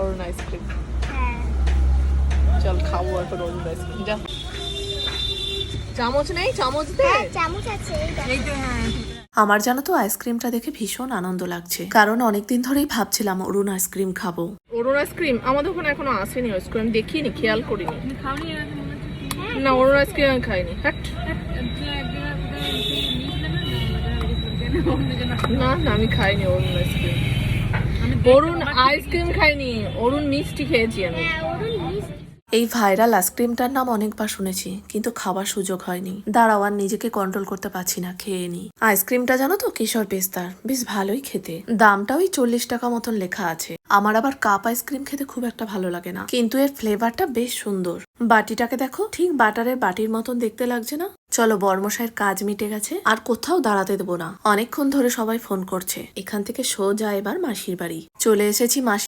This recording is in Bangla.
অরুণ আইসক্রিম। হ্যাঁ চল খাবো এখন অরুণ আইসক্রিম। যা, চামচ নেই? চামচ দে। হ্যাঁ চামচ আছে এই দেখো। আমার জানো তো আইসক্রিমটা দেখে ভীষণ আনন্দ লাগছে, কারণ অনেকদিন ধরেই ভাবছিলাম অরুণ আইসক্রিম খাবো। অরুণ আইসক্রিম আমাদের ওখানে এখনো আসেনি। আইসক্রিম দেখিনি, খেয়াল করিনি। না, অরুণ আইসক্রিম আমি খাইনি। হ্যাট। না না, আমি খাইনি অরুণ আইসক্রিম। অরুণ আইসক্রিম খাইনি, অরুণ মিষ্টি খেয়েছি আমি। হ্যাঁ ওরুন মিষ্টি। এই ভাইরাল আইসক্রিমটার নাম অনেকবার শুনেছি, কিন্তু খাবার সুযোগ হয়নি। দাঁড়াও, আর নিজেকে কন্ট্রোল করতে পারছি না, খেয়ে নি। আইসক্রিমটা জানো তো কিশোর পেস্তার, বেশ ভালোই খেতে। দামটা ওই 40 টাকা মতন লেখা আছে। আমার আবার কাপ আইসক্রিম খেতে খুব একটা ভালো লাগে না, কিন্তু এর ফ্লেভারটা বেশ সুন্দর। বাটিটাকে দেখো, ঠিক বাটারের বাটির মতন দেখতে লাগছে না? চলো, বর্মশাইয়ের কাজ মিটে গেছে, আর কোথাও দাঁড়াতে দেবো না। অনেকক্ষণ ধরে সবাই ফোন করছে। এখান থেকে সোজা এবার মাসির বাড়ি চলে এসেছি। মাসি